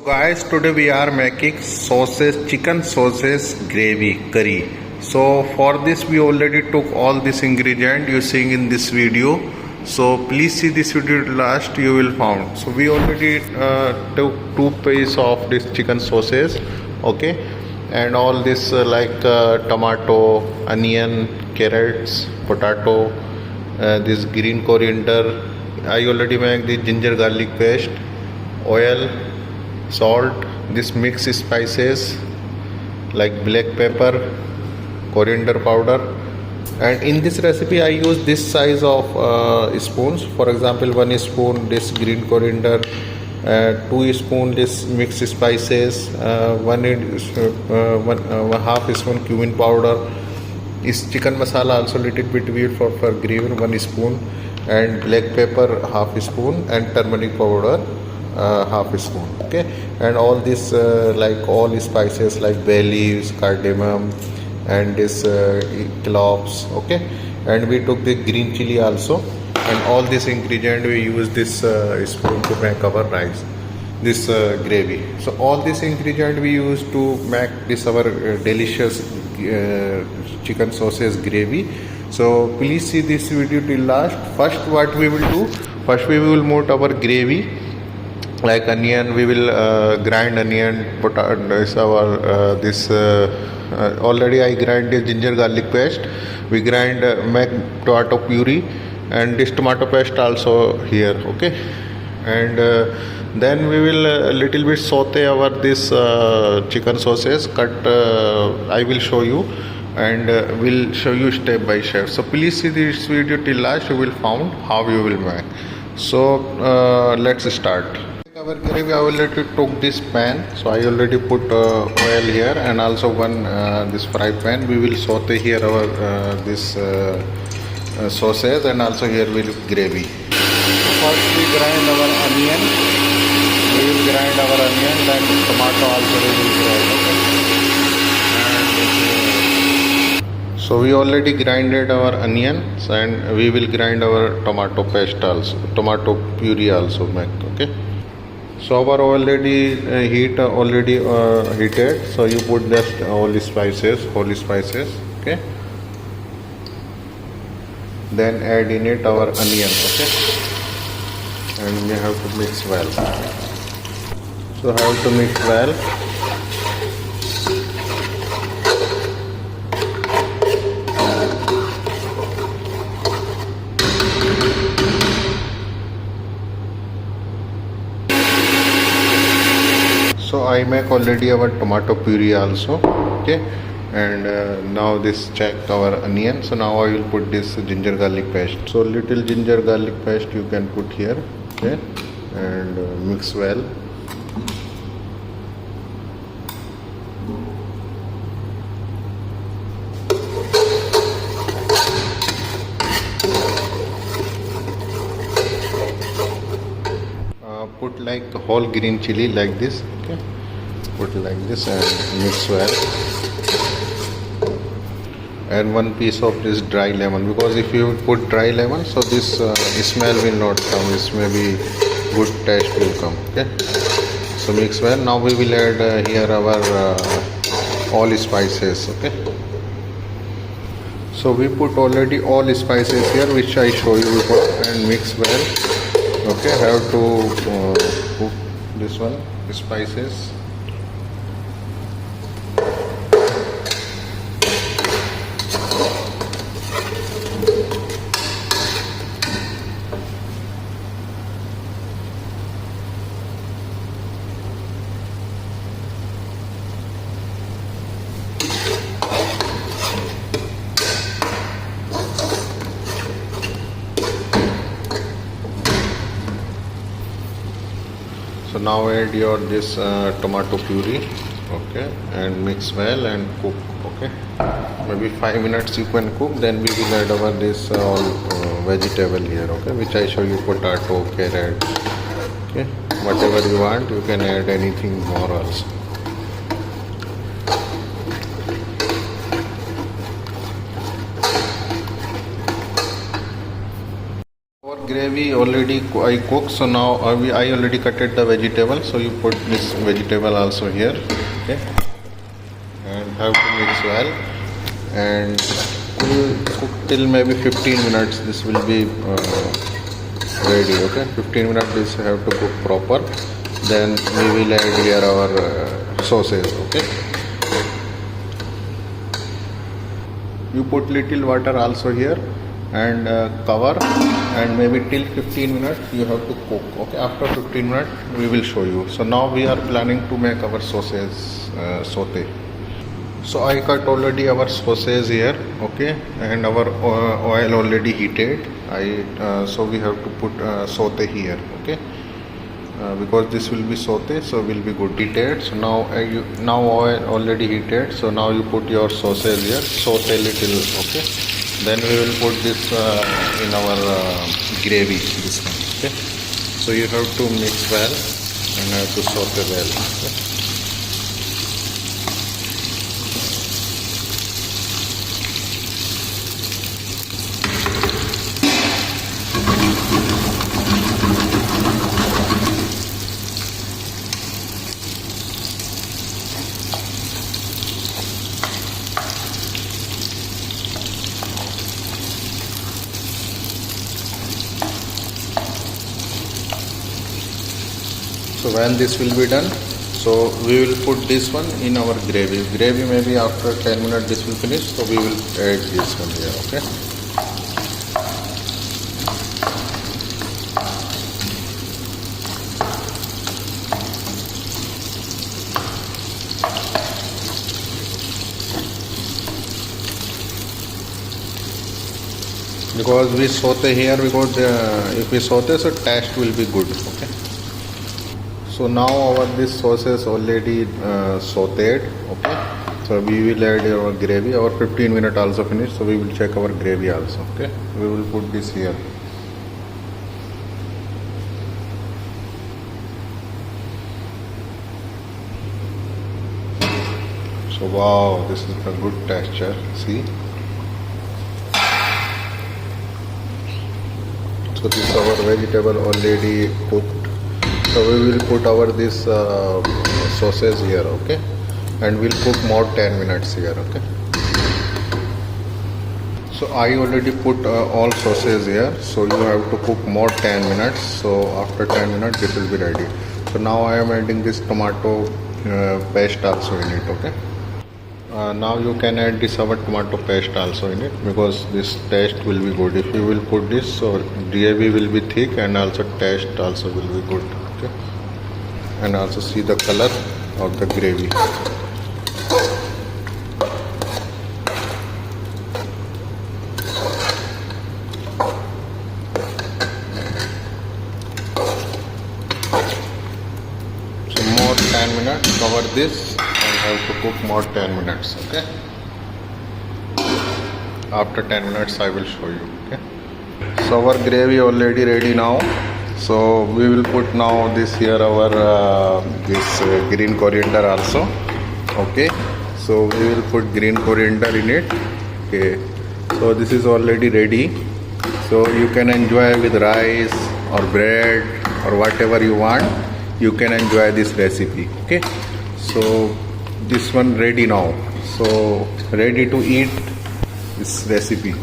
Guys, today we are making chicken sausage gravy curry. So for this we already took all this ingredient you seeing in this video. So please see this video to last, you will found. So we already took 2 pieces of this chicken sausage, okay, and all this tomato, onion, carrots, potato, this green coriander. I already make the ginger garlic paste, oil, salt, this mixed spices like black pepper, coriander powder, and in this recipe I use this size of spoons. For example, 1 spoon this green coriander, 2 spoon this mixed spices, half spoon cumin powder, is chicken masala also little bit weird for gravy, 1 spoon, and black pepper half spoon, and turmeric powder half spoon, okay, and all this like all spices like bay leaves, cardamom, and this cloves, okay, and we took the green chili also, and all this ingredient we use this spoon to make our rice, this gravy. So all this ingredient we use to make this our delicious chicken sausage gravy. So please see this video till last. First what we will do, first we will move our gravy like onion. We will grind onion, potato, this already I grind the ginger garlic paste. We grind make tomato puree, and this tomato paste also here, okay, and then we will little bit saute our this chicken sausage cut. I will show you, and will show you step by step. So please see this video till last, you will found how you will make. So let's start. Our gravy, I already took this pan, so I already put oil here, and also one this fry pan. We will saute here our this sausage, and also here will gravy. So first we grind our onion. We will grind our onion, then tomato also we will grind. Okay. So we already grinded our onions, and we will grind our tomato paste also, tomato puree also make, okay. So our already heated, so you put just all spices, whole spices, okay, then add in it our onion, okay, and you have to mix well. So have to mix well. So I make already our tomato puree also, okay, and now this check our onion. So now I will put this ginger garlic paste. So little ginger garlic paste you can put here, okay, and mix well. Put like whole green chili like this, okay, put like this and mix well, and 1 piece of this dry lemon, because if you put dry lemon, so this smell will not come, this maybe good taste will come, okay. So mix well. Now we will add here our all spices, okay. So we put already all spices here which I show you before, and mix well. Okay, have to cook this one, spices. So now add your this tomato puree, okay, and mix well and cook, okay, maybe 5 minutes you can cook. Then we will add our this all vegetable here, okay, which I show you, potato, carrot, okay, whatever you want you can add anything more also. gravy already I cooked, so now I already cutted the vegetable, so you put this vegetable also here, okay, and have to mix well and cook till maybe 15 minutes. This will be ready, okay. 15 minutes this have to cook proper, then we will add here our sauces, okay. You put little water also here and cover, and maybe till 15 minutes you have to cook, okay. After 15 minutes we will show you. So now we are planning to make our sauces saute. So I cut already our sauces here, okay, and our oil already heated. So we have to put saute here, okay, because this will be saute, so will be good heated. So now oil already heated, so now you put your sauces here, saute little, okay. Then we will put this in our gravy, this one, okay. So you have to mix well and have to saute well, okay. So when this will be done, so we will put this one in our gravy. Gravy maybe after 10 minutes this will finish, so we will add this one here, okay. Because we saute here, because if we saute, so taste will be good, okay. So now our this sauce is already sauteed, okay. So we will add our gravy. Our 15 minutes also finished, so we will check our gravy also, okay. We will put this here. So wow, this is a good texture, see. So this is our vegetable already cooked. So we will put our this sauces here, okay, and we'll cook more 10 minutes here, okay. So I already put all sauces here, so you have to cook more 10 minutes. So after 10 minutes this will be ready. So now I am adding this tomato paste also in it, okay. Now you can add this our tomato paste also in it, because this taste will be good. If you will put this, so gravy will be thick and also taste also will be good, okay. And also see the color of the gravy. So more 10 minutes, cover this and have to cook more 10 minutes, okay. After 10 minutes I will show you, okay. So our gravy already ready now. So we will put now this here our this green coriander also, okay. So we will put green coriander in it, okay. So this is already ready, so you can enjoy with rice or bread or whatever you want. You can enjoy this recipe, okay. So this one ready now, so ready to eat this recipe.